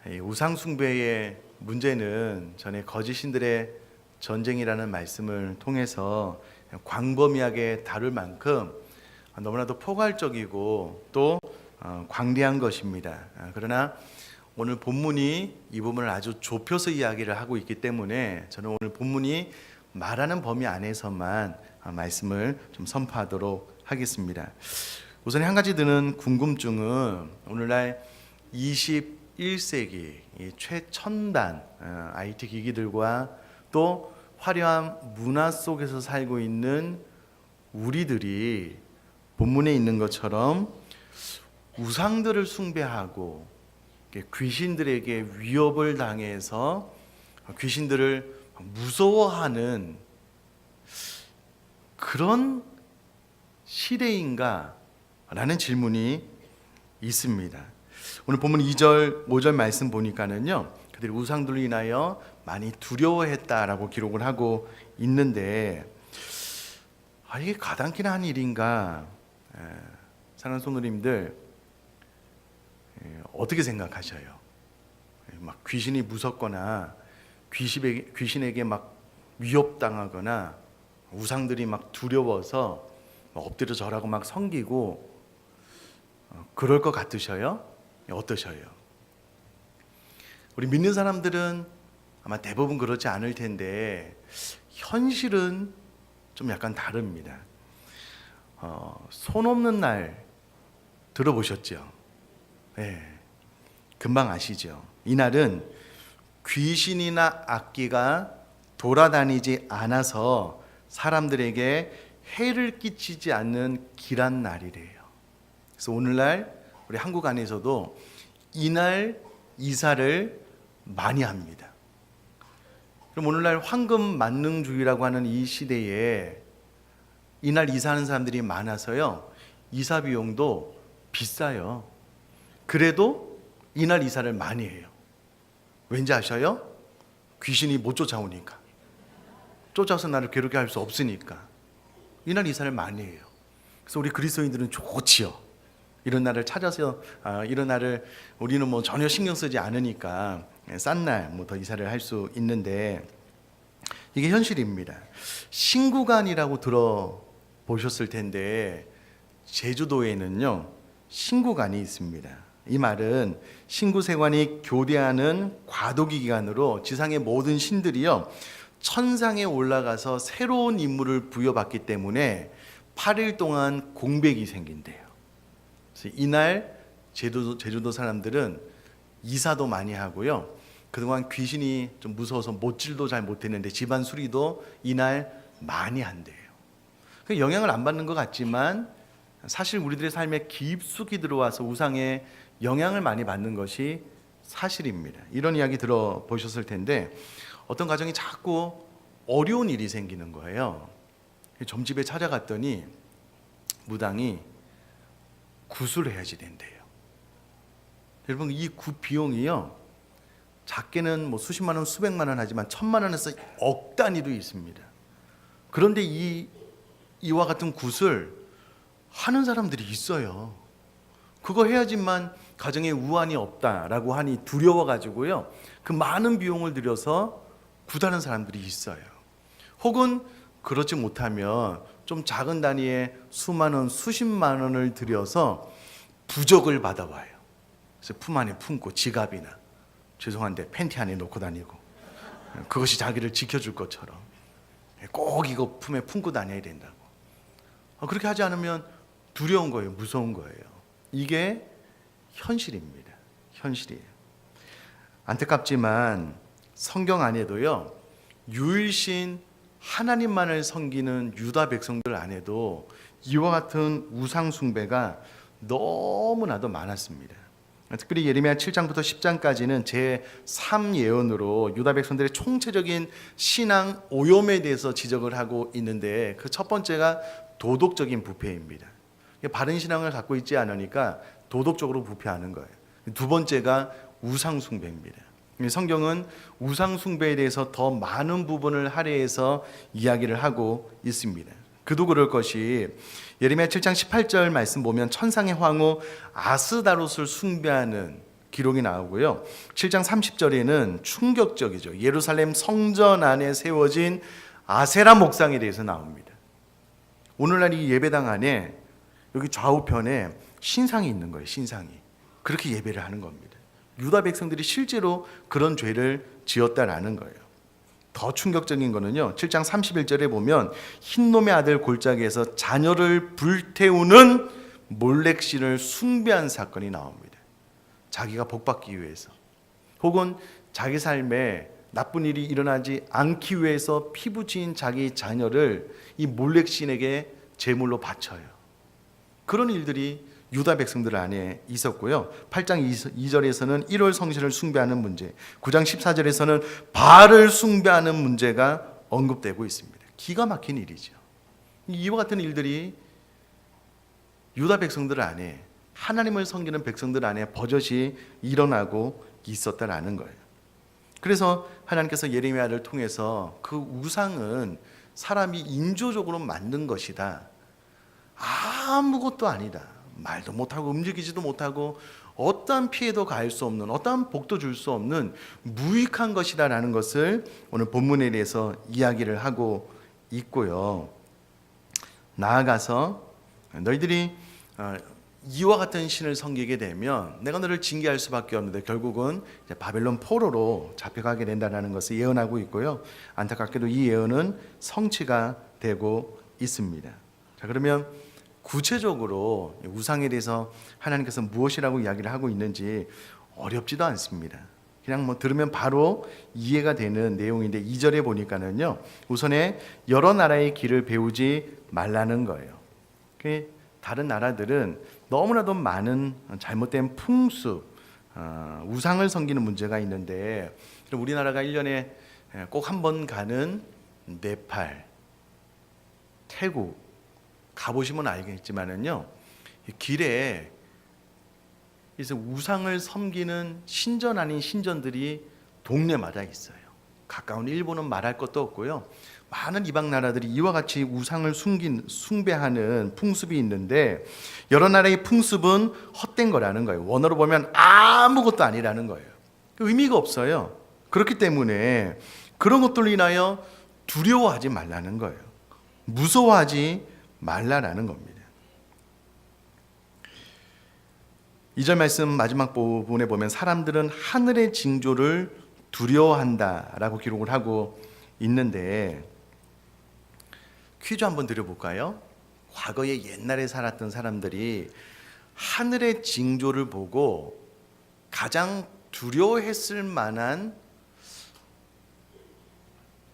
이 우상 숭배의 문제는 전에 거짓신들의 전쟁이라는 말씀을 통해서 광범위하게 다룰 만큼 너무나도 포괄적이고 또 광대한 것입니다. 그러나 오늘 본문이 이 부분을 아주 좁혀서 이야기를 하고 있기 때문에 저는 오늘 본문이 말하는 범위 안에서만 말씀을 좀 선포하도록 하겠습니다. 우선 한 가지 드는 궁금증은 오늘날 21세기 최첨단 IT 기기들과 또 화려한 문화 속에서 살고 있는 우리들이 본문에 있는 것처럼 우상들을 숭배하고 귀신들에게 위협을 당해서 귀신들을 무서워하는 그런 시대인가? 라는 질문이 있습니다. 오늘 본문 2절, 5절 말씀 보니까는요, 그들이 우상들로 인하여 많이 두려워했다라고 기록을 하고 있는데, 이게 가당키나 한 일인가? 사랑하는 성도님들, 어떻게 생각하셔요? 막 귀신이 무섭거나 귀신에게 막 위협당하거나 우상들이 막 두려워서 엎드려 절하고 막 섬기고 그럴 것 같으셔요? 어떠셔요? 우리 믿는 사람들은 아마 대부분 그렇지 않을 텐데 현실은 좀 약간 다릅니다. 손 없는 날 들어보셨죠? 네, 금방 아시죠? 이날은 귀신이나 악귀가 돌아다니지 않아서 사람들에게 해를 끼치지 않는 길한 날이래요. 그래서 오늘날 우리 한국 안에서도 이날 이사를 많이 합니다. 그럼 오늘날 황금 만능주의라고 하는 이 시대에 이날 이사하는 사람들이 많아서요, 이사 비용도 비싸요. 그래도 이날 이사를 많이 해요. 왠지 아셔요? 귀신이 못 쫓아오니까. 쫓아서 나를 괴롭게 할 수 없으니까 이날 이사를 많이 해요. 그래서 우리 그리스도인들은 좋지요. 이런 날을 찾아서 이런 날을 우리는 뭐 전혀 신경 쓰지 않으니까 싼 날 뭐 더 이사를 할 수 있는데 이게 현실입니다. 신구관이라고 들어보셨을 텐데 제주도에는요 신구관이 있습니다. 이 말은 신구세관이 교대하는 과도기 기간으로 지상의 모든 신들이요 천상에 올라가서 새로운 임무를 부여받기 때문에 8일 동안 공백이 생긴대요. 그래서 이날 제주도 사람들은 이사도 많이 하고요. 그동안 귀신이 좀 무서워서 못질도 잘 못했는데 집안 수리도 이날 많이 한대요. 영향을 안 받는 것 같지만 사실 우리들의 삶에 깊숙이 들어와서 우상의 영향을 많이 받는 것이 사실입니다. 이런 이야기 들어보셨을 텐데 어떤 가정이 자꾸 어려운 일이 생기는 거예요. 점집에 찾아갔더니 무당이 굿을 해야지 된대요. 여러분 이 굿 비용이요 작게는 뭐 수십만 원, 수백만 원 하지만 1,000만 원에서 억 단위도 있습니다. 그런데 이와 같은 굿을 하는 사람들이 있어요. 그거 해야지만 가정에 우환이 없다라고 하니 두려워가지고요 그 많은 비용을 들여서 굿하는 사람들이 있어요. 혹은 그렇지 못하면 좀 작은 단위의 수만 원, 수십만 원을 들여서 부적을 받아와요. 그래서 품 안에 품고 지갑이나 죄송한데 팬티 안에 놓고 다니고 그것이 자기를 지켜줄 것처럼 꼭 이거 품에 품고 다녀야 된다고. 그렇게 하지 않으면 두려운 거예요. 무서운 거예요. 이게 현실입니다. 현실이에요. 안타깝지만 성경 안에도요 유일신 하나님만을 섬기는 유다 백성들 안에도 이와 같은 우상 숭배가 너무나도 많았습니다. 특별히 예레미야 7장부터 10장까지는 제3 예언으로 유다 백성들의 총체적인 신앙 오염에 대해서 지적을 하고 있는데 그 첫 번째가 도덕적인 부패입니다. 바른 신앙을 갖고 있지 않으니까 도덕적으로 부패하는 거예요. 두 번째가 우상 숭배입니다. 성경은 우상 숭배에 대해서 더 많은 부분을 할애해서 이야기를 하고 있습니다. 그도 그럴 것이 예레미야 7장 18절 말씀 보면 천상의 황후 아스다롯을 숭배하는 기록이 나오고요. 7장 30절에는 충격적이죠. 예루살렘 성전 안에 세워진 아세라 목상에 대해서 나옵니다. 오늘날 이 예배당 안에 여기 좌우편에 신상이 있는 거예요. 신상이. 그렇게 예배를 하는 겁니다. 유다 백성들이 실제로 그런 죄를 지었다라는 거예요. 더 충격적인 거는요. 7장 31절에 보면 흰놈의 아들 골짜기에서 자녀를 불태우는 몰렉신을 숭배한 사건이 나옵니다. 자기가 복받기 위해서 혹은 자기 삶에 나쁜 일이 일어나지 않기 위해서 피부치인 자기 자녀를 이 몰렉신에게 제물로 바쳐요. 그런 일들이 유다 백성들 안에 있었고요. 8장 2절에서는 1월 성신을 숭배하는 문제, 9장 14절에서는 바알을 숭배하는 문제가 언급되고 있습니다. 기가 막힌 일이죠. 이와 같은 일들이 유다 백성들 안에, 하나님을 섬기는 백성들 안에 버젓이 일어나고 있었다라는 거예요. 그래서 하나님께서 예레미야를 통해서 그 우상은 사람이 인조적으로 만든 것이다. 아무것도 아니다. 말도 못하고 움직이지도 못하고 어떠한 피해도 가할 수 없는, 어떠한 복도 줄 수 없는 무익한 것이다라는 것을 오늘 본문에 대해서 이야기를 하고 있고요. 나아가서 너희들이 이와 같은 신을 섬기게 되면 내가 너를 징계할 수밖에 없는데 결국은 바벨론 포로로 잡혀가게 된다는 것을 예언하고 있고요. 안타깝게도 이 예언은 성취가 되고 있습니다. 자, 그러면 구체적으로 우상에 대해서 하나님께서 무엇이라고 이야기를 하고 있는지 어렵지도 않습니다. 그냥 들으면 바로 이해가 되는 내용인데 2절에 보니까는요. 우선에 여러 나라의 길을 배우지 말라는 거예요. 다른 나라들은 너무나도 많은 잘못된 풍습, 우상을 섬기는 문제가 있는데 우리나라가 1년에 꼭 한 번 가는 네팔, 태국 가보시면 알겠지만은요, 길에 그래서 우상을 섬기는 신전 아닌 신전들이 동네마다 있어요. 가까운 일본은 말할 것도 없고요. 많은 이방 나라들이 이와 같이 우상을 숭배하는 풍습이 있는데 여러 나라의 풍습은 헛된 거라는 거예요. 원어로 보면 아무것도 아니라는 거예요. 의미가 없어요. 그렇기 때문에 그런 것들로 인하여 두려워하지 말라는 거예요. 무서워하지 말라라는 겁니다. 2절 말씀 마지막 부분에 보면 사람들은 하늘의 징조를 두려워한다라고 기록을 하고 있는데 퀴즈 한번 드려볼까요? 과거에 옛날에 살았던 사람들이 하늘의 징조를 보고 가장 두려워했을 만한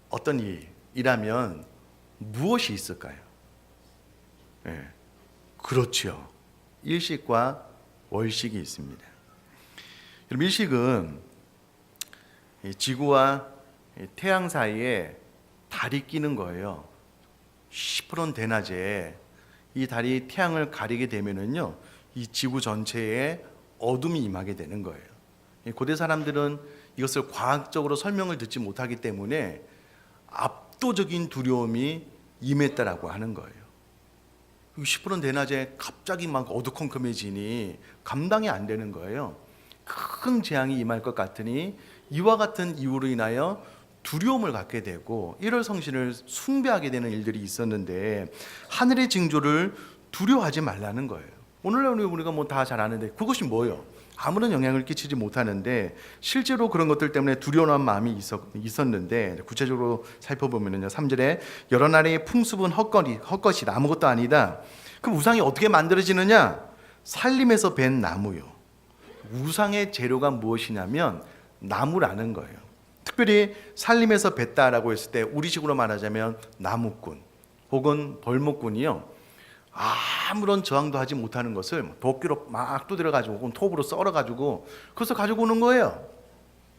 어떤 일이라면 무엇이 있을까요? 네, 그렇죠. 일식과 월식이 있습니다. 여러분, 일식은 지구와 태양 사이에 달이 끼는 거예요. 시퍼런 대낮에 이 달이 태양을 가리게 되면은요, 이 지구 전체에 어둠이 임하게 되는 거예요. 고대 사람들은 이것을 과학적으로 설명을 듣지 못하기 때문에 압도적인 두려움이 임했다라고 하는 거예요. 시퍼런 대낮에 갑자기 막 어두컴컴해지니 감당이 안 되는 거예요. 큰 재앙이 임할 것 같으니 이와 같은 이유로 인하여 두려움을 갖게 되고 1월 성신을 숭배하게 되는 일들이 있었는데 하늘의 징조를 두려워하지 말라는 거예요. 오늘날 우리가 다 잘 아는데 그것이 뭐예요? 아무런 영향을 끼치지 못하는데 실제로 그런 것들 때문에 두려워한 마음이 있었는데 구체적으로 살펴보면요, 3절에 여러 나라의 풍습은 헛것이다, 아무것도 아니다. 그럼 우상이 어떻게 만들어지느냐? 살림에서 벤 나무요. 우상의 재료가 무엇이냐면 나무라는 거예요. 특별히 살림에서 뱄다라고 했을 때 우리식으로 말하자면 나무꾼 혹은 벌목꾼이요, 아무런 저항도 하지 못하는 것을 도끼로 막 두드려가지고 혹은 톱으로 썰어가지고 그것을 가지고 오는 거예요.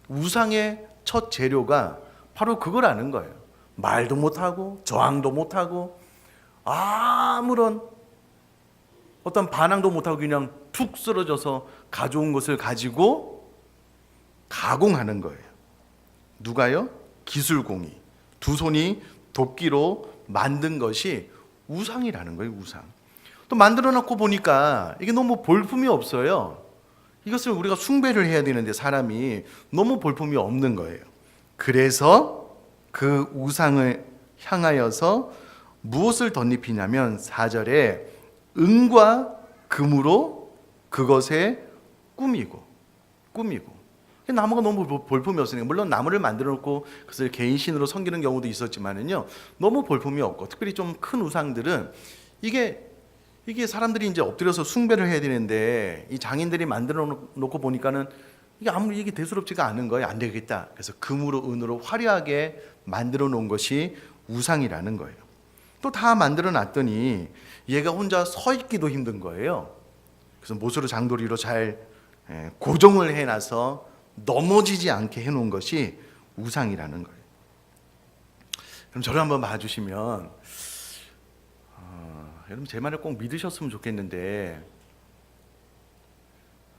우상의 첫 재료가 바로 그거라는 거예요. 말도 못하고 저항도 못하고 아무런 어떤 반항도 못하고 그냥 툭 쓰러져서 가져온 것을 가지고 가공하는 거예요. 누가요? 기술공이. 두 손이 도끼로 만든 것이 우상이라는 거예요. 우상. 또 만들어 놓고 보니까 이게 너무 볼품이 없어요. 이것을 우리가 숭배를 해야 되는데 사람이 너무 볼품이 없는 거예요. 그래서 그 우상을 향하여서 무엇을 덧입히냐면 4절에 은과 금으로 그것에 꾸미고 나무가 너무 볼품이 없으니까, 물론 나무를 만들어 놓고 그것을 개인 신으로 섬기는 경우도 있었지만은요, 너무 볼품이 없고, 특별히 좀 큰 우상들은 이게 사람들이 이제 엎드려서 숭배를 해야 되는데, 이 장인들이 만들어 놓고 보니까는 이게 아무리 이게 대수롭지가 않은 거예요. 안 되겠다. 그래서 금으로 은으로 화려하게 만들어 놓은 것이 우상이라는 거예요. 또 다 만들어 놨더니 얘가 혼자 서 있기도 힘든 거예요. 그래서 못으로 장도리로 잘 고정을 해놔서 넘어지지 않게 해놓은 것이 우상이라는 거예요. 그럼 저를 한번 봐주시면, 여러분 제 말을 꼭 믿으셨으면 좋겠는데,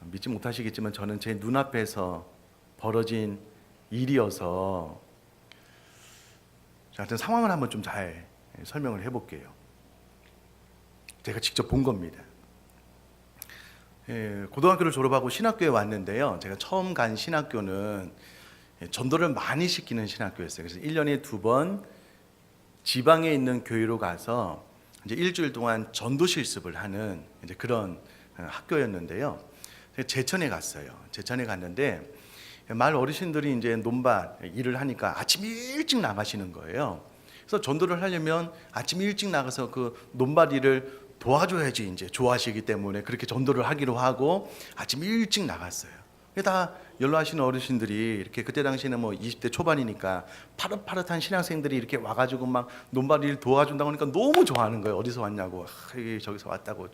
믿지 못하시겠지만 저는 제 눈앞에서 벌어진 일이어서 하여튼 상황을 한번 좀 잘 설명을 해볼게요. 제가 직접 본 겁니다. 고등학교를 졸업하고 신학교에 왔는데요, 제가 처음 간 신학교는 전도를 많이 시키는 신학교였어요. 그래서 1년에 2번 지방에 있는 교회로 가서 이제 일주일 동안 전도 실습을 하는 이제 그런 학교였는데요. 제천에 갔어요. 제천에 갔는데 마을 어르신들이 이제 논밭 일을 하니까 아침 일찍 나가시는 거예요. 그래서 전도를 하려면 아침 일찍 나가서 그 논밭 일을 도와줘야지 이제 좋아하시기 때문에 그렇게 전도를 하기로 하고 아침 일찍 나갔어요. 다 연로하시는 어르신들이 이렇게, 그때 당시에는 뭐 20대 초반이니까 파릇파릇한 신학생들이 이렇게 와가지고 막 논밭 일 도와준다고 하니까 너무 좋아하는 거예요. 어디서 왔냐고, 저기서 왔다고,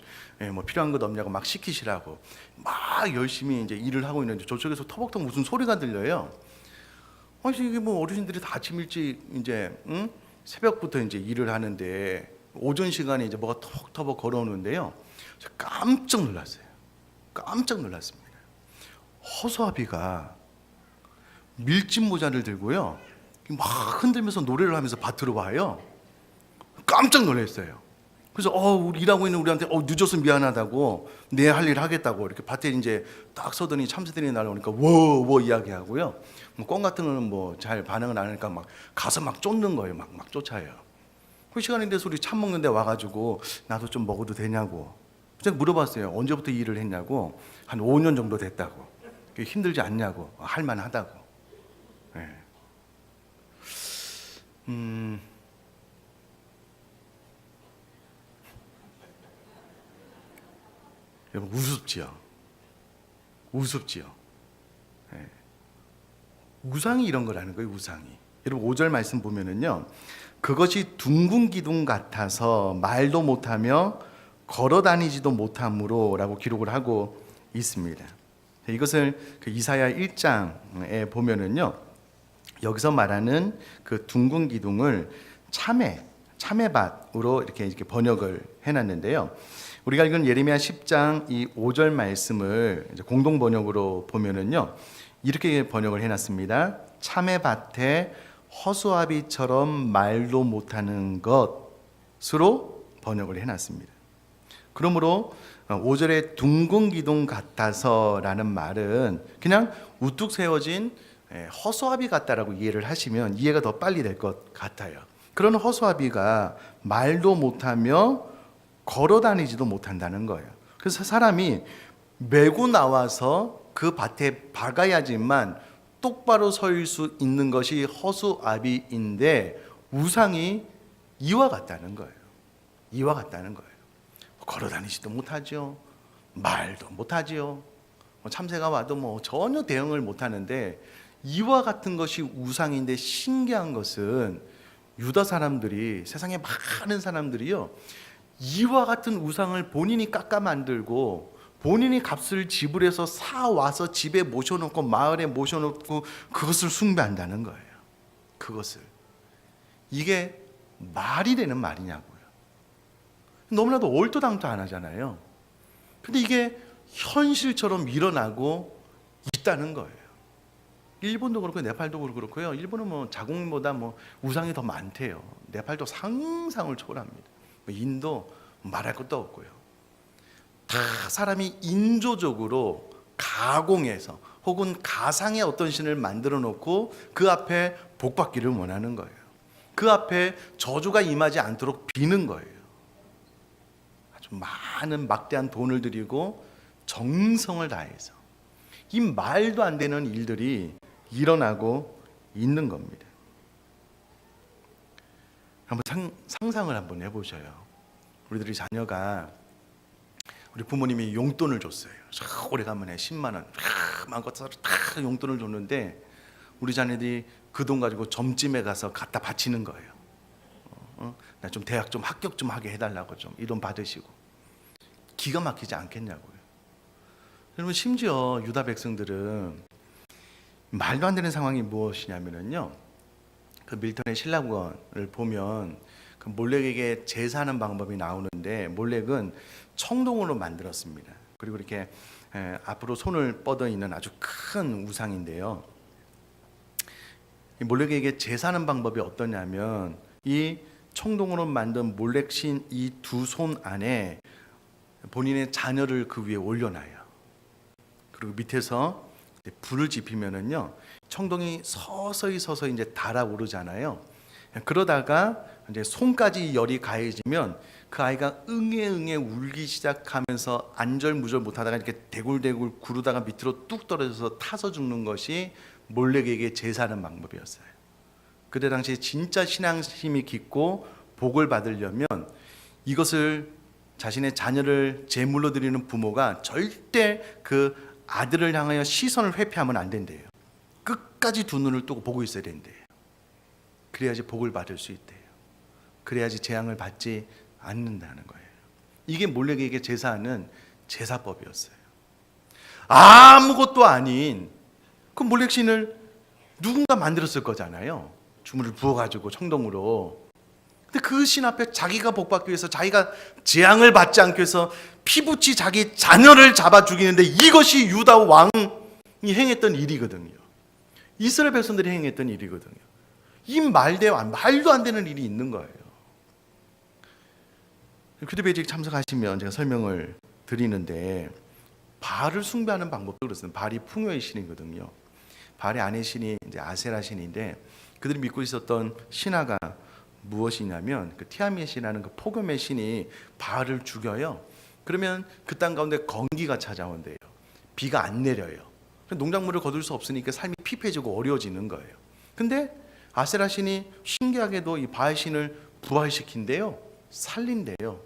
뭐 필요한 것 없냐고 막 시키시라고 막 열심히 이제 일을 하고 있는데 저쪽에서 터벅터벅 무슨 소리가 들려요. 아니 이게 뭐 어르신들이 다 아침 일찍 이제 새벽부터 이제 일을 하는데 오전 시간에 이제 뭐가 터벅터벅 걸어오는데요, 깜짝 놀랐어요. 깜짝 놀랐습니다. 허수아비가 밀짚 모자를 들고요, 막 흔들면서 노래를 하면서 밭으로 와요. 깜짝 놀랐어요. 그래서 우리 일하고 있는 우리한테 늦어서 미안하다고, 내 할 일 하겠다고 이렇게 밭에 이제 딱 서더니 참새들이 날아오니까 워워 이야기하고요. 뭐 꿩 같은 거는 뭐 잘 반응을 안 하니까 막 가서 막 쫓는 거예요. 막 쫓아요. 그 시간이 돼서 우리 참 먹는데 와가지고 나도 좀 먹어도 되냐고 제가 물어봤어요. 언제부터 일을 했냐고. 한 5년 정도 됐다고. 힘들지 않냐고. 할만하다고. 네. 여러분 우습지요. 우습지요. 네. 우상이 이런 거라는 거예요. 우상이. 여러분 5절 말씀 보면은요, 그것이 둥근 기둥 같아서 말도 못하며 걸어다니지도 못함으로 라고 기록을 하고 있습니다. 이것을 그 이사야 1장에 보면은요, 여기서 말하는 그 둥근 기둥을 참외밭으로 이렇게 번역을 해놨는데요. 우리가 읽은 예레미야 10장 이 5절 말씀을 이제 공동 번역으로 보면은요, 이렇게 번역을 해놨습니다. 참외밭에 허수아비처럼 말도 못하는 것으로 번역을 해놨습니다. 그러므로 5절에 둥근 기둥 같아서라는 말은 그냥 우뚝 세워진 허수아비 같다라고 이해를 하시면 이해가 더 빨리 될 것 같아요. 그런 허수아비가 말도 못하며 걸어다니지도 못한다는 거예요. 그래서 사람이 메고 나와서 그 밭에 박아야지만 똑바로 설 수 있는 것이 허수아비인데, 우상이 이와 같다는 거예요. 이와 같다는 거예요. 걸어다니지도 못하죠. 말도 못하죠. 참새가 와도 뭐 전혀 대응을 못하는데, 이와 같은 것이 우상인데, 신기한 것은 유다 사람들이, 세상에 많은 사람들이요, 이와 같은 우상을 본인이 깎아 만들고 본인이 값을 지불해서 사와서 집에 모셔놓고 마을에 모셔놓고 그것을 숭배한다는 거예요. 그것을. 이게 말이 되는 말이냐고요. 너무나도 얼토당토 안 하잖아요. 근데 이게 현실처럼 일어나고 있다는 거예요. 일본도 그렇고 네팔도 그렇고요. 일본은 뭐 자국보다 뭐 우상이 더 많대요. 네팔도 상상을 초월합니다. 인도 말할 것도 없고요. 다 사람이 인조적으로 가공해서 혹은 가상의 어떤 신을 만들어 놓고 그 앞에 복받기를 원하는 거예요. 그 앞에 저주가 임하지 않도록 비는 거예요. 아주 많은 막대한 돈을 들이고 정성을 다해서 이 말도 안 되는 일들이 일어나고 있는 겁니다. 한번 상상을 한번 해보셔요. 우리들이 자녀가 우리 부모님이 용돈을 줬어요. 오래간만에 10만 원, 마음껏 다 용돈을 줬는데 우리 자녀들이 그 돈 가지고 점집에 가서 갖다 바치는 거예요. 나 좀 대학 좀 합격 좀 하게 해달라고 좀 이 돈 받으시고. 기가 막히지 않겠냐고요. 여러분, 심지어 유다 백성들은 말도 안 되는 상황이 무엇이냐면요, 그 밀턴의 신라권을 보면 그 몰렉에게 제사하는 방법이 나오는데, 몰렉은 청동으로 만들었습니다. 그리고 이렇게 앞으로 손을 뻗어 있는 아주 큰 우상인데요, 이 몰렉에게 제사하는 방법이 어떠냐면 이 청동으로 만든 몰렉신 이 두 손 안에 본인의 자녀를 그 위에 올려놔요. 그리고 밑에서 불을 지피면은요, 청동이 서서히 이제 달아오르잖아요. 그러다가 이제 손까지 열이 가해지면 그 아이가 응애 울기 시작하면서 안절무절 못하다가 이렇게 대굴대굴 구르다가 밑으로 뚝 떨어져서 타서 죽는 것이 몰렉에게 제사하는 방법이었어요. 그때 당시에 진짜 신앙심이 깊고 복을 받으려면 이것을 자신의 자녀를 제물로 드리는 부모가 절대 그 아들을 향하여 시선을 회피하면 안 된대요. 끝까지 두 눈을 뜨고 보고 있어야 된대요. 그래야지 복을 받을 수 있대요. 그래야지 재앙을 받지 않는다는 거예요. 이게 몰렉에게 제사하는 제사법이었어요. 아무것도 아닌 그 몰렉신을 누군가 만들었을 거잖아요. 주물을 부어가지고 청동으로. 근데 그 신 앞에 자기가 복받기 위해서, 자기가 재앙을 받지 않기 위해서 피부치 자기 자녀를 잡아 죽이는데, 이것이 유다 왕이 행했던 일이거든요. 이스라엘 백성들이 행했던 일이거든요. 이 말도 안 되는 일이 있는 거예요. 큐티베이직 참석하시면 제가 설명을 드리는데, 바알을 숭배하는 방법도 그렇습니다. 바알이 풍요의 신이거든요. 바알의 아내 신이 이제 아세라 신인데, 그들이 믿고 있었던 신화가 무엇이냐면 그 티아멧이라는 그 폭염의 신이 바알을 죽여요. 그러면 그 땅 가운데 건기가 찾아온대요. 비가 안 내려요. 농작물을 거둘 수 없으니까 삶이 피폐해지고 어려워지는 거예요. 근데 아세라 신이 신기하게도 이 바알 신을 부활시킨대요. 살린대요.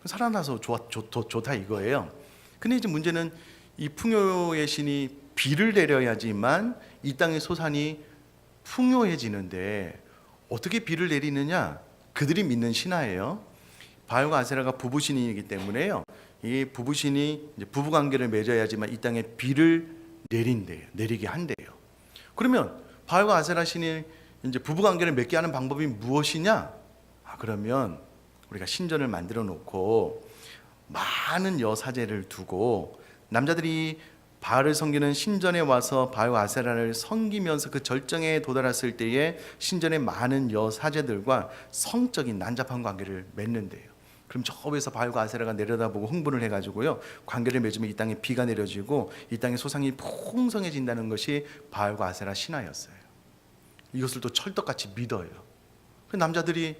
살아나서 좋다 이거예요. 근데 이제 문제는 이 풍요의 신이 비를 내려야지만 이 땅의 소산이 풍요해지는데, 어떻게 비를 내리느냐? 그들이 믿는 신화예요. 바알과 아세라가 부부신이기 때문에요, 이 부부신이 이제 부부관계를 맺어야지만 이 땅에 비를 내리게 한대요. 그러면 바알과 아세라 신이 이제 부부관계를 맺게 하는 방법이 무엇이냐? 그러면 우리가 신전을 만들어 놓고 많은 여사제를 두고 남자들이 바알을 섬기는 신전에 와서 바알과 아세라를 섬기면서 그 절정에 도달했을 때에 신전의 많은 여사제들과 성적인 난잡한 관계를 맺는데요. 그럼 저 위에서 바알과 아세라가 내려다보고 흥분을 해가지고요, 관계를 맺으면 이 땅에 비가 내려지고 이 땅의 소상이 풍성해진다는 것이 바알과 아세라 신화였어요. 이것을 또 철떡같이 믿어요. 그 남자들이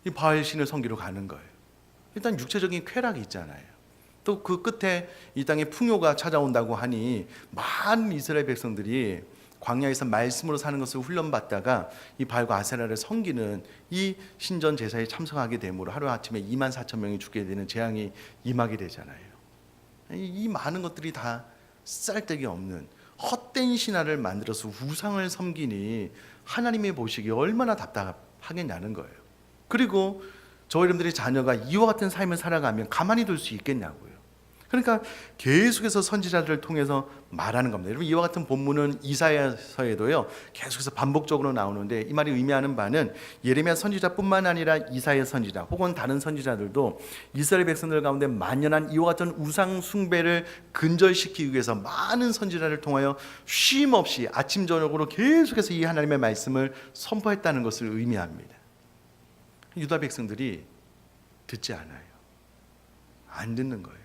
이 바알 신을 섬기러 가는 거예요. 일단 육체적인 쾌락이 있잖아요. 또 그 끝에 이 땅에 풍요가 찾아온다고 하니 많은 이스라엘 백성들이 광야에서 말씀으로 사는 것을 훈련받다가 이 바알과 아세라를 섬기는 이 신전 제사에 참석하게 되므로 하루아침에 2만 4천 명이 죽게 되는 재앙이 임하게 되잖아요. 이 많은 것들이 다 쓸데기 없는 헛된 신화를 만들어서 우상을 섬기니 하나님이 보시기에 얼마나 답답하겠냐는 거예요. 그리고 저 여러분들의 자녀가 이와 같은 삶을 살아가면 가만히 둘 수 있겠냐고요. 그러니까 계속해서 선지자들을 통해서 말하는 겁니다. 여러분, 이와 같은 본문은 이사야서에도요 계속해서 반복적으로 나오는데, 이 말이 의미하는 바는 예레미야 선지자뿐만 아니라 이사야 선지자 혹은 다른 선지자들도 이스라엘 백성들 가운데 만연한 이와 같은 우상 숭배를 근절시키기 위해서 많은 선지자를 통하여 쉼 없이 아침 저녁으로 계속해서 이 하나님의 말씀을 선포했다는 것을 의미합니다. 유다 백성들이 듣지 않아요. 안 듣는 거예요.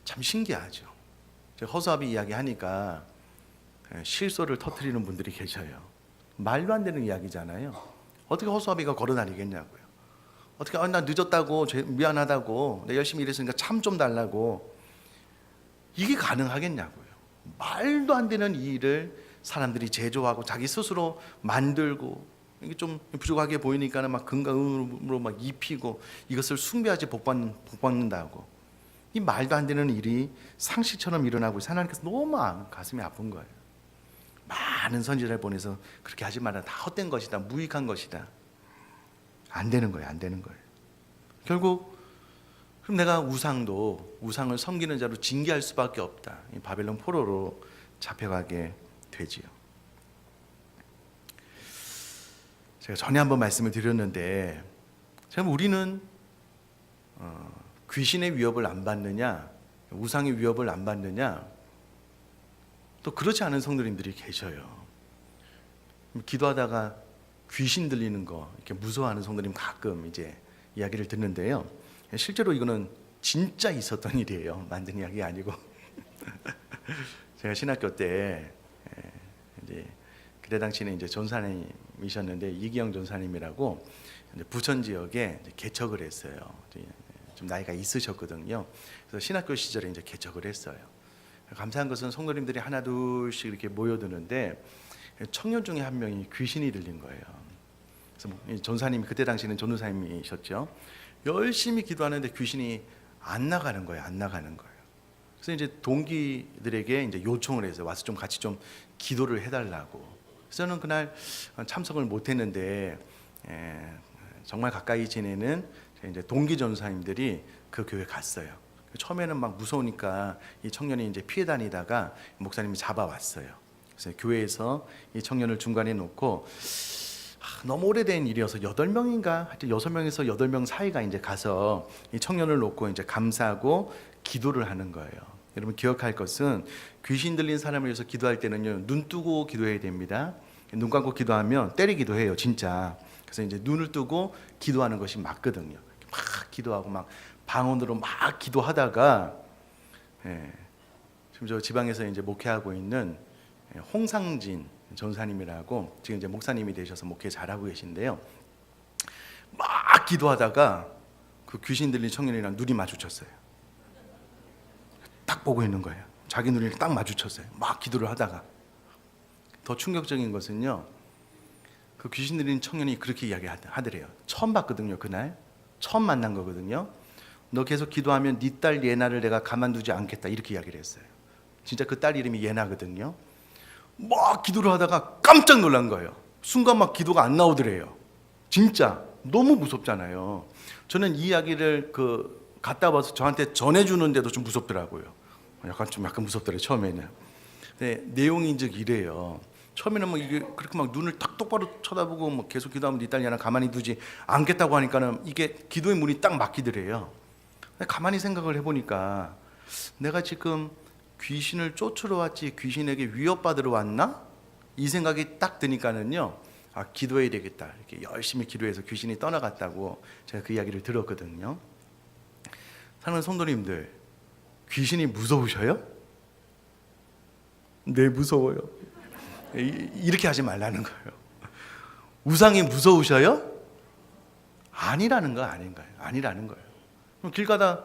참 신기하죠. 제가 허수아비 이야기 하니까 실소를 터뜨리는 분들이 계셔요. 말도 안 되는 이야기잖아요. 어떻게 허수아비가 걸어 다니겠냐고요. 어떻게 나 늦었다고 미안하다고 내가 열심히 일했으니까 참 좀 달라고, 이게 가능하겠냐고요. 말도 안 되는 이 일을 사람들이 제조하고 자기 스스로 만들고, 이게 좀 부족하게 보이니까는 막 금강으로 막 입히고 이것을 숭배하지 복받는다고, 이 말도 안 되는 일이 상식처럼 일어나고 있어서 하나님께서 너무 가슴이 아픈 거예요. 많은 선지자를 보내서 그렇게 하지 마라, 다 헛된 것이다, 무익한 것이다. 안 되는 거예요. 안 되는 거예요. 결국 그럼 내가 우상을 섬기는 자로 징계할 수밖에 없다. 이 바벨론 포로로 잡혀가게 되지요. 제가 전에 한번 말씀을 드렸는데, 참 우리는 귀신의 위협을 안 받느냐, 우상의 위협을 안 받느냐, 또 그렇지 않은 성도님들이 계셔요. 기도하다가 귀신 들리는 거 이렇게 무서워하는 성도님 가끔 이제 이야기를 듣는데요. 실제로 이거는 진짜 있었던 일이에요. 만든 이야기 아니고. 제가 신학교 때 이제 그때 당시는 이제 전사님이셨는데, 이기영 전사님이라고 부천 지역에 개척을 했어요. 좀 나이가 있으셨거든요. 그래서 신학교 시절에 이제 개척을 했어요. 감사한 것은 성도님들이 하나 둘씩 이렇게 모여드는데 청년 중에 한 명이 귀신이 들린 거예요. 그래서 전사님이 그때 당시는 전도사님이셨죠. 열심히 기도하는데 귀신이 안 나가는 거예요. 안 나가는 거예요. 그래서 이제 동기들에게 이제 요청을 해서 와서 좀 같이 좀 기도를 해달라고. 그래서 저는 그날 참석을 못했는데 정말 가까이 지내는 이제 동기 전사님들이 그 교회 갔어요. 처음에는 막 무서우니까 이 청년이 이제 피해 다니다가 목사님이 잡아왔어요. 그래서 교회에서 이 청년을 중간에 놓고, 너무 오래된 일이어서 8명인가 하여튼 6명에서 8명 사이가 이제 가서 이 청년을 놓고 이제 감사하고 기도를 하는 거예요. 여러분 기억할 것은, 귀신 들린 사람을 위해서 기도할 때는요, 눈 뜨고 기도해야 됩니다. 눈 감고 기도하면 때리기도 해요, 진짜. 그래서 이제 눈을 뜨고 기도하는 것이 맞거든요. 막 기도하고 막 방언으로 막 기도하다가, 지금 저 지방에서 이제 목회하고 있는 홍상진 전사님이라고, 지금 이제 목사님이 되셔서 목회 잘하고 계신데요. 막 기도하다가 그 귀신 들린 청년이랑 눈이 마주쳤어요. 딱 보고 있는 거예요. 자기 눈이 딱 마주쳤어요. 막 기도를 하다가. 더 충격적인 것은요, 그 귀신 들린 청년이 그렇게 이야기하더래요. 처음 봤거든요. 그날 처음 만난 거거든요. 너 계속 기도하면 네 딸 예나를 내가 가만두지 않겠다, 이렇게 이야기를 했어요. 진짜 그 딸 이름이 예나거든요. 막 기도를 하다가 깜짝 놀란 거예요. 순간 막 기도가 안 나오더래요. 진짜 너무 무섭잖아요. 저는 이 이야기를 갔다 와서 저한테 전해주는데도 좀 무섭더라고요. 약간 무섭더래요, 처음에는. 근데 내용이 이제 이래요. 처음에는 막 이게 그렇게 막 눈을 딱 똑바로 쳐다보고 막 계속 기도하면 네 딸 예나 가만히 두지 않겠다고 하니까는 이게 기도의 문이 딱 막히더래요. 가만히 생각을 해보니까, 내가 지금 귀신을 쫓으러 왔지 귀신에게 위협받으러 왔나? 이 생각이 딱 드니까는요, 기도해야 되겠다, 이렇게 열심히 기도해서 귀신이 떠나갔다고 제가 그 이야기를 들었거든요. 사랑하는 성도님들, 귀신이 무서우셔요? 네, 무서워요. 이렇게 하지 말라는 거예요. 우상이 무서우셔요? 아니라는 거 아닌가요? 아니라는 거예요. 그럼 길 가다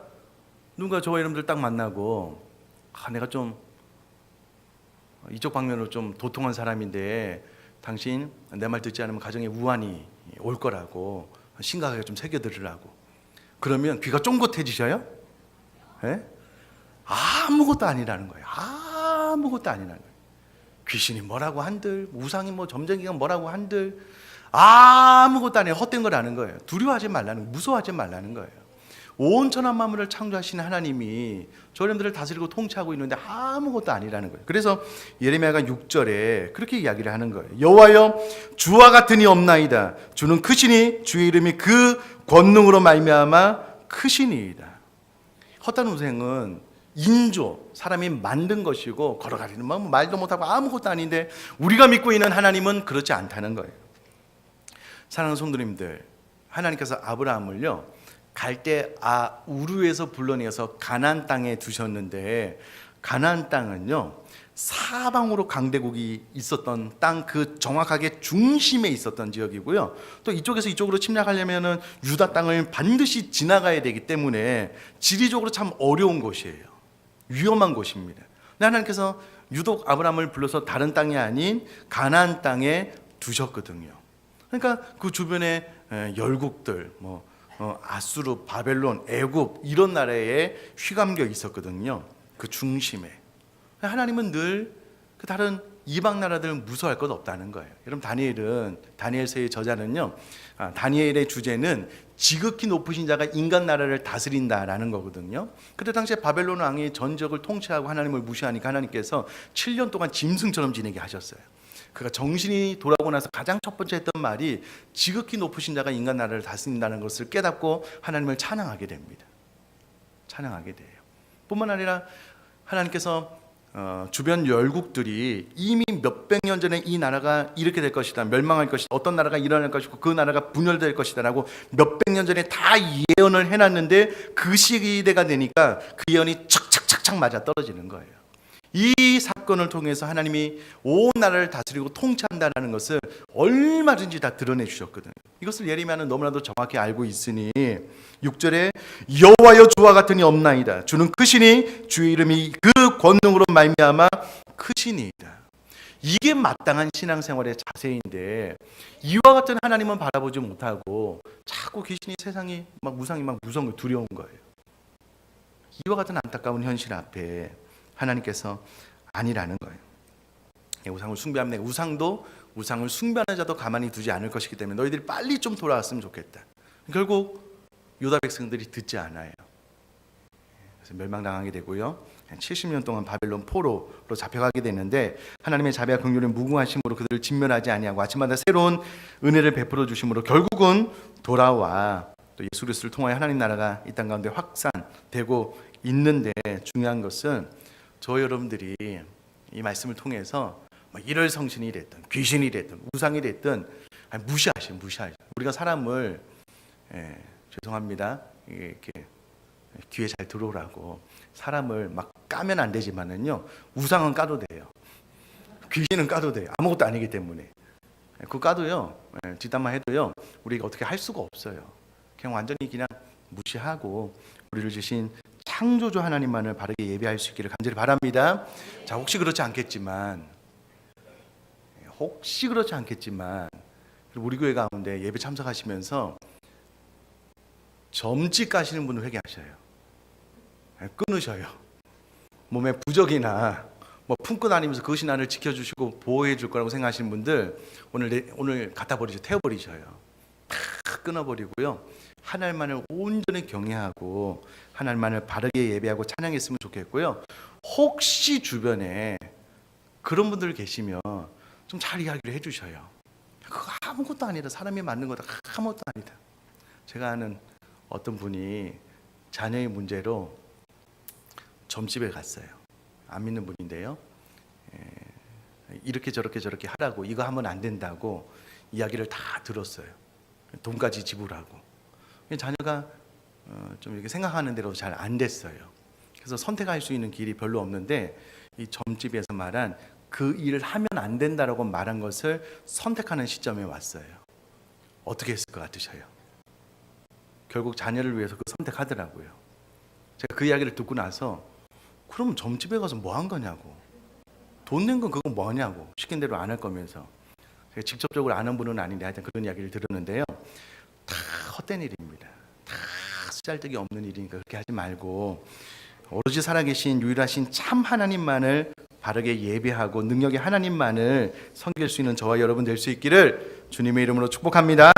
누군가 저와 여러분들 딱 만나고, 내가 좀 이쪽 방면으로 좀 도통한 사람인데 당신 내 말 듣지 않으면 가정에 우환이 올 거라고 심각하게 좀 새겨들으라고. 그러면 귀가 쫑긋해지셔요? 네? 아무것도 아니라는 거예요. 아무것도 아니라는 거예요. 귀신이 뭐라고 한들, 우상이 뭐 점쟁이가 뭐라고 한들 아무것도 아니에요. 헛된 거라는 거예요. 두려워하지 말라는 거예요. 무서워하지 말라는 거예요. 온 천하 만물을 창조하신 하나님이 저희들을 다스리고 통치하고 있는데 아무것도 아니라는 거예요. 그래서 예레미야가 6절에 그렇게 이야기를 하는 거예요. 여호와여, 주와 같은 이 없나이다. 주는 크시니 주의 이름이 그 권능으로 말미암아 크시니이다. 헛된 우상은 인조, 사람이 만든 것이고 걸어가리는 마음, 말도 못하고 아무것도 아닌데, 우리가 믿고 있는 하나님은 그렇지 않다는 거예요. 사랑하는 성도님들, 하나님께서 아브라함을요 갈 때 우르에서 불러내어서 가나안 땅에 두셨는데, 가나안 땅은요 사방으로 강대국이 있었던 땅, 그 정확하게 중심에 있었던 지역이고요. 또 이쪽에서 이쪽으로 침략하려면은 유다 땅을 반드시 지나가야 되기 때문에 지리적으로 참 어려운 곳이에요. 위험한 곳입니다. 근데 하나님께서 유독 아브라함을 불러서 다른 땅이 아닌 가나안 땅에 두셨거든요. 그러니까 그 주변에 열국들, 아수르, 바벨론, 애굽 이런 나라에 휘감겨 있었거든요. 그 중심에. 하나님은 늘 그 다른 이방 나라들 무서워할 것 없다는 거예요. 여러분, 다니엘서의 저자는요, 다니엘의 주제는 지극히 높으신 자가 인간 나라를 다스린다라는 거거든요. 그때 당시에 바벨론 왕이 전적을 통치하고 하나님을 무시하니까 하나님께서 7년 동안 짐승처럼 지내게 하셨어요. 그가 정신이 돌아오고 나서 가장 첫 번째 했던 말이 지극히 높으신 자가 인간 나라를 다스린다는 것을 깨닫고 하나님을 찬양하게 됩니다. 찬양하게 돼요. 뿐만 아니라 하나님께서 주변 열국들이 이미 몇백 년 전에 이 나라가 이렇게 될 것이다, 멸망할 것이다, 어떤 나라가 일어날 것이고 그 나라가 분열될 것이다 라고 몇백 년 전에 다 예언을 해놨는데, 그 시대가 되니까 그 예언이 착착착착 맞아 떨어지는 거예요. 이 사건을 통해서 하나님이 온 나라를 다스리고 통치한다는 것을 얼마든지 다 드러내 주셨거든요. 이것을 예레미야는 너무나도 정확히 알고 있으니 6절에 여호와여 주와 같으니 없나이다. 주는 크시니 주의 이름이 그 권능으로 말미암아 크시니이다. 이게 마땅한 신앙생활의 자세인데, 이와 같은 하나님은 바라보지 못하고 자꾸 귀신이, 세상이 막 우상이 막 무서운 거, 두려운 거예요. 이와 같은 안타까운 현실 앞에 하나님께서 아니라는 거예요. 우상을 숭배하면 우상을 숭배하는 자도 가만히 두지 않을 것이기 때문에 너희들이 빨리 좀 돌아왔으면 좋겠다. 결국 유다 백성들이 듣지 않아요. 그래서 멸망당하게 되고요. 70년 동안 바벨론 포로로 잡혀가게 되는데, 하나님의 자비와 긍휼의 무궁하심으로 그들을 진멸하지 아니하고 아침마다 새로운 은혜를 베풀어 주심으로 결국은 돌아와 또 예수 그리스도를 통하여 하나님 나라가 이 땅 가운데 확산되고 있는데, 중요한 것은 저 여러분들이 이 말씀을 통해서 일월 성신이 됐든 귀신이 됐든 우상이 됐든 무시하시죠. 우리가 사람을 죄송합니다, 이렇게 귀에 잘 들어오라고 사람을 막 까면 안 되지만은요, 우상은 까도 돼요. 귀신은 까도 돼요. 아무것도 아니기 때문에. 그 까도요, 뒷담화 해도요, 우리가 어떻게 할 수가 없어요. 그냥 완전히 그냥 무시하고 우리를 주신 창조주 하나님만을 바르게 예배할 수 있기를 간절히 바랍니다. 자, 혹시 그렇지 않겠지만 우리 교회 가운데 예배 참석하시면서 점집 가시는 분은 회개하셔요. 끊으셔요. 몸에 부적이나 품고 다니면서 그것이 나를 지켜주시고 보호해 줄 거라고 생각하시는 분들 오늘 갖다 버리죠. 태워버리셔요. 다 끊어버리고요, 하나님만을 온전히 경외하고 하나님만을 바르게 예배하고 찬양했으면 좋겠고요. 혹시 주변에 그런 분들 계시면 좀 잘 이야기를 해주셔요. 그거 아무것도 아니다, 사람이 맞는 거다, 아무것도 아니다. 제가 아는 어떤 분이 자녀의 문제로 점집에 갔어요. 안 믿는 분인데요, 이렇게 저렇게 하라고, 이거 하면 안 된다고 이야기를 다 들었어요. 돈까지 지불하고. 자녀가 좀 이렇게 생각하는 대로 잘 안 됐어요. 그래서 선택할 수 있는 길이 별로 없는데, 이 점집에서 말한 그 일을 하면 안 된다라고 말한 것을 선택하는 시점에 왔어요. 어떻게 했을 것 같으셔요? 결국 자녀를 위해서 그 선택하더라고요. 제가 그 이야기를 듣고 나서, 그럼 점집에 가서 뭐 한 거냐고, 돈 낸 건 그건 뭐냐고, 시킨 대로 안 할 거면서. 제가 직접적으로 아는 분은 아닌데 하여튼 그런 이야기를 들었는데요, 다 헛된 일입니다. 다 쓰잘데기 없는 일이니까 그렇게 하지 말고 오로지 살아계신 유일하신 참 하나님만을 바르게 예배하고 능력의 하나님만을 섬길 수 있는 저와 여러분 될 수 있기를 주님의 이름으로 축복합니다.